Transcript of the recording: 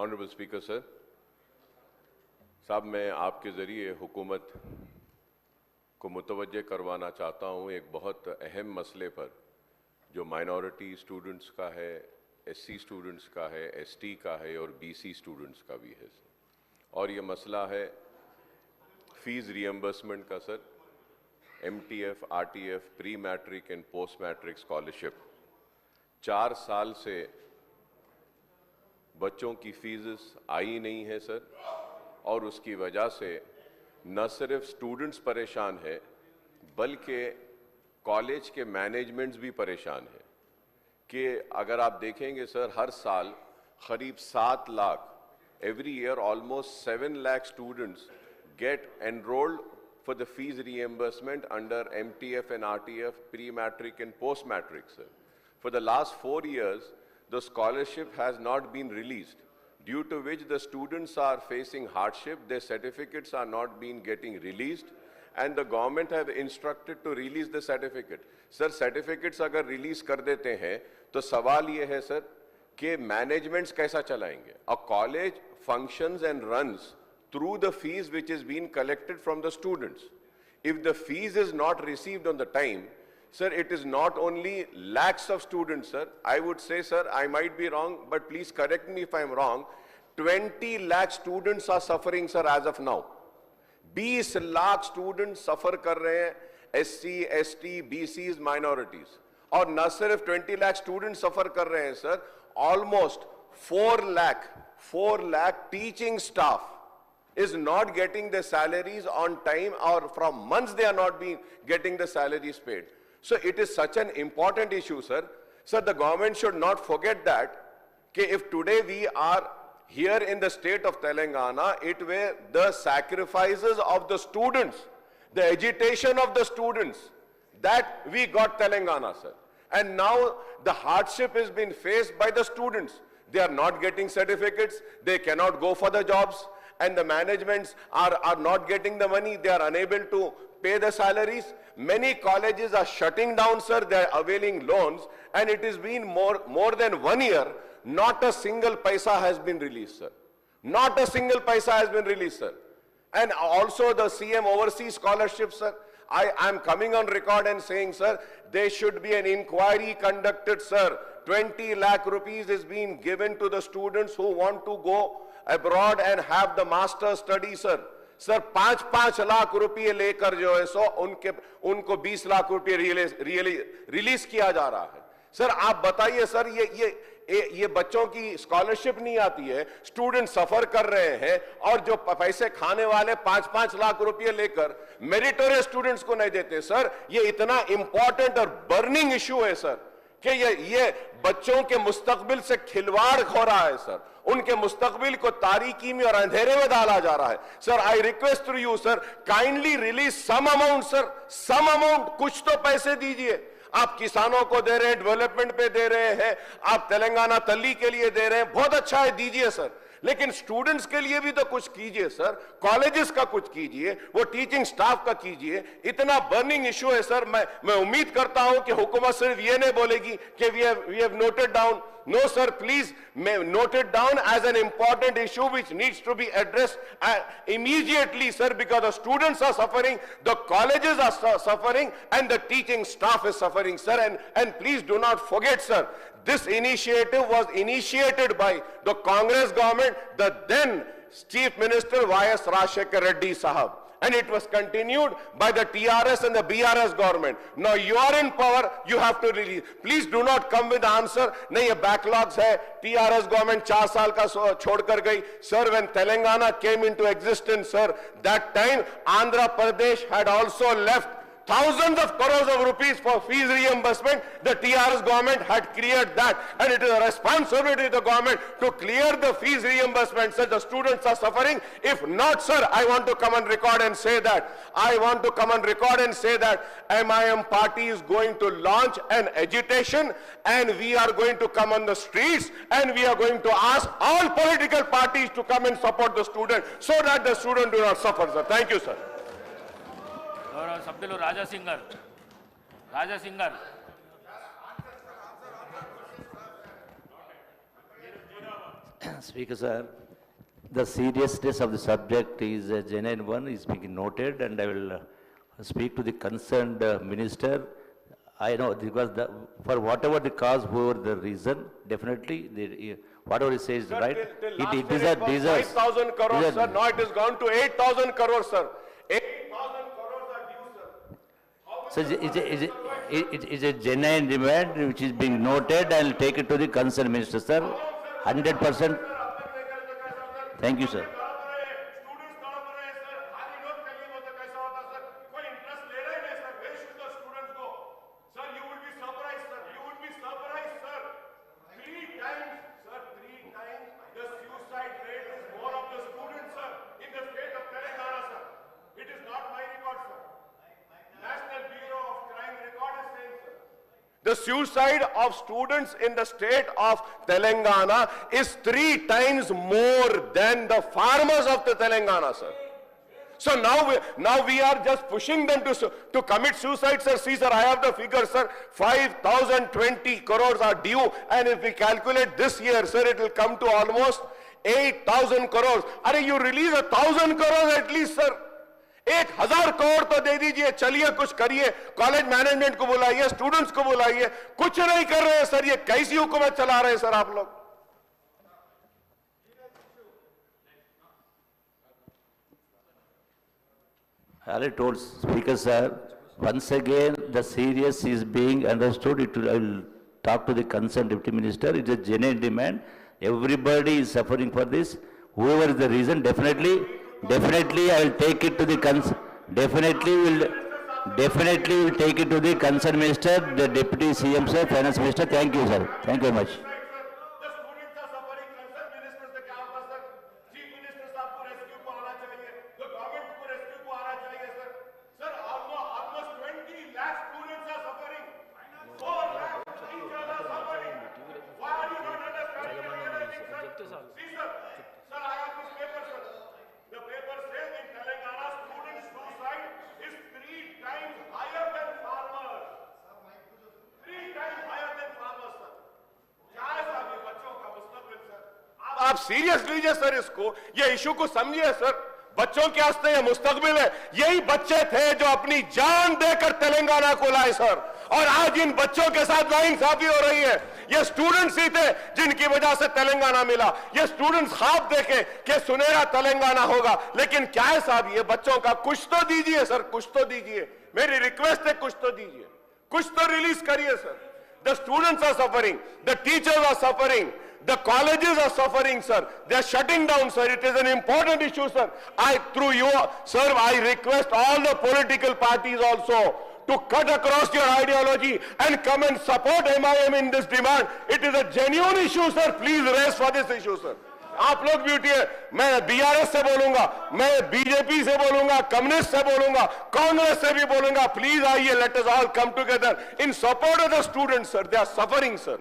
Honourable speaker sir, साहब मैं आपके ज़रिए हुकूमत को मुतवज्जे करवाना चाहता हूँ एक बहुत अहम मसले पर जो माइनॉरिटी स्टूडेंट्स का है, एससी स्टूडेंट्स का है, एसटी का है और बीसी स्टूडेंट्स का भी है सर। और ये मसला है फीस रियम्बर्समेंट का sir. MTF, RTF, pre matric and post matric scholarship 4 साल से बच्चों की फीस आई नहीं है सर, और उसकी वजह से न सिर्फ स्टूडेंट्स परेशान है बल्कि कॉलेज के मैनेजमेंट्स भी परेशान है कि अगर आप देखेंगे सर, हर साल करीब 7 lakh, every year almost 7 lakh students get enrolled for the fees reimbursement under MTF and RTF, pre-matric and post-matric, sir. For the last 4 years, the scholarship has not been released, due to which the students are facing hardship, their certificates are not being getting released, and the government have instructed to release the certificate. Sir, certificates अगर release कर देते हैं, तो सवाल ये है sir, कि managements कैसा चलाएंगे? A college functions and runs through the fees which is being collected from the students. If the fees is not received on the time, sir, it is not only lakhs of students, sir. I would say, sir, I might be wrong, but please correct me if I am wrong. 20 lakh students are suffering, sir, as of now. 20 lakh students suffer कर रहे हैं, SC, ST, BCs, minorities. और न सिर्फ 20 lakh students suffer कर रहे हैं, sir. Almost 4 lakh teaching staff is not getting the salaries on time, or from months they are not being getting the salaries paid. So it is such an important issue, sir. Sir, the government should not forget that, if today we are here in the state of Telangana, it were the sacrifices of the students, the agitation of the students, that we got Telangana, sir. And now the hardship has been faced by the students. They are not getting certificates, they cannot go for the jobs, and the managements are not getting the money, they are unable to pay the salaries. Many colleges are shutting down, sir, they are availing loans, and it has been more than 1 year, not a single paisa has been released, sir. Not a single paisa has been released, sir. And also the CM overseas scholarships, sir. I am coming on record and saying, sir, there should be an inquiry conducted, sir. 20 lakh rupees is being given to the students who want to go abroad and have the master study, sir. Sir 5-5 lakh रुपए लेकर जो है सो उनको 20 लाख रुपए release किया जा रहा है। सर आप बताइए सर, ये बच्चों की स्कॉलरशिप नहीं आती है, स्टूडेंट सफर कर रहे हैं, और जो पैसे खाने वाले 5-5 लाख रुपए लेकर मेरिटोरियस स्टूडेंट्स को नहीं देते। सर ये इतना इंपॉर्टेंट और बर्निंग इशू है सर, कि ये बच्चों के मुस्तकबिल से खिलवाड़ हो रहा है सर, उनके मुस्तकबिल को तारीकी में और अंधेरे में डाला जा रहा है। Sir I request to you sir, kindly release some amount sir, some amount, कुछ तो पैसे दीजिए। आप किसानों को दे रहे हैं, डेवलपमेंट पे दे रहे हैं, आप तेलंगाना तल्ली के लिए दे रहे हैं, बहुत अच्छा है, दीजिए सर, लेकिन स्टूडेंट्स के लिए भी तो कुछ कीजिए सर, कॉलेजेस का कुछ कीजिए, वो टीचिंग स्टाफ का कीजिए। इतना बर्निंग इशू है सर, मैं उम्मीद करता हूं कि हुकूमत सिर्फ ये नहीं बोलेगी कि we have noted down. No sir, please note it down as an important issue which needs to be addressed immediately, sir, because the students are suffering, the colleges are suffering, and the teaching staff is suffering, sir. And please do not forget, sir, this initiative was initiated by the Congress government, the then Chief Minister Y.S. Rajshekar Reddy Sahab. And it was continued by the TRS and the BRS government. Now you are in power, you have to release. Please do not come with the answer, नहीं ये backlogs है, TRS government 4 साल का छोड़कर गई. Sir, when Telangana came into existence, sir, that time Andhra Pradesh had also left thousands of crores of rupees for fees reimbursement. The TRS government had cleared that, and it is a responsibility of the government to clear the fees reimbursement. Sir, the students are suffering. If not, sir, I want to come on record and say that. I want to come on record and say that MIM party is going to launch an agitation, and we are going to come on the streets, and we are going to ask all political parties to come and support the student, so that the student do not suffer, sir. Thank you, sir. సభ్యులు రాజా singer Speaker sir, the seriousness of the subject is a genuine one, is being noted, and I will speak to the concerned minister. I know, because for whatever the cause, whoever the reason, definitely, whatever he says is Sir, right. till It last year is it was deserves. 5,000 crores, deserves- sir. Now it has gone to 8,000 crores, sir. 8,000 crores are due, sir. So it is a genuine demand which is being noted. I will take it to the concerned minister, sir. 100%. Thank you, sir. Students तड़प रहे हैं sir, खाली note चाहिए वो तो कैसा होता sir, कोई इंटरेस्ट ले रहे नहीं सर, वेस्ट द स्टूडेंट्स को sir, you will be surprised sir, you will be surprised sir, 3 times sir, 3 times the suicide rate is more of the students sir in the state of Telangana sir. It is not my record sir, National Bureau of Crime record is saying sir. The suicide of students in the state of Telangana is 3 times more than the farmers of the Telangana, sir. So now we are just pushing them to commit suicide, sir. See, sir, I have the figure, sir. 5,020 crores are due, and if we calculate this year, sir, it will come to almost 8,000 crores. Are you release 1,000 crores at least, sir? 1,000 crore तो दे दीजिए, चलिए कुछ करिए, college management को बुलाइए, students को बुलाइए, कुछ नहीं कर रहे हैं सर, ये कैसी हुकूमत चला रहे हैं सर आप लोग? I already told Speaker sir, once again the serious is being understood. I will talk to the concerned deputy minister. It is a genuine demand. Everybody is suffering for this. Whoever is the reason, definitely I will take it to the definitely will take it to the concerned minister, the deputy CM sir, finance minister. Thank you sir. Thank you very much. The students are suffering, concerned ministers से क्या होगा sir? Chief Minister साहब को rescue को आना चाहिए, the government को rescue को आना चाहिए sir. Sir, almost 20 lakh students are suffering. 4 lakh teachers are suffering. Why are you not understanding anything, sir? See, sir, I have this paper, sir. The paper says in Telangana, student suicide is 3 times higher than farmers. 3 times higher than farmers, sir. क्या है साहब ये बच्चों का मुस्तकबिल sir? आप serious लीजिए sir इसको, ये इशू को समझिए सर. बच्चों के वास्ते ये मुस्तकबिल है. यही बच्चे थे जो अपनी जान देकर तेलंगाना को लाए सर, और आज इन बच्चों के साथ नाइंसाफी हो रही है. ये स्टूडेंट्स ही थे जिनकी वजह से तेलंगाना मिला. ये स्टूडेंट्स ख्वाब देखे कि सुनहरा तेलंगाना होगा, लेकिन क्या है साहब, ये बच्चों का कुछ तो दीजिए सर, कुछ तो दीजिए. मेरी रिक्वेस्ट है, कुछ तो दीजिए, कुछ तो रिलीज करिए sir. The students are suffering, the teachers are suffering, the colleges are suffering, sir. They are shutting down, sir. It is an important issue, sir. Through you, sir, I request all the political parties also to cut across your ideology and come and support MIM in this demand. It is a genuine issue, sir. Please raise for this issue, sir. आप लोग भी उठिए. मैं BRS से बोलूंगा, मैं BJP से बोलूंगा, कम्युनिस्ट से बोलूंगा, कांग्रेस से भी बोलूंगा. प्लीज आइए, let us all come together in support of the students, sir. They are suffering, sir.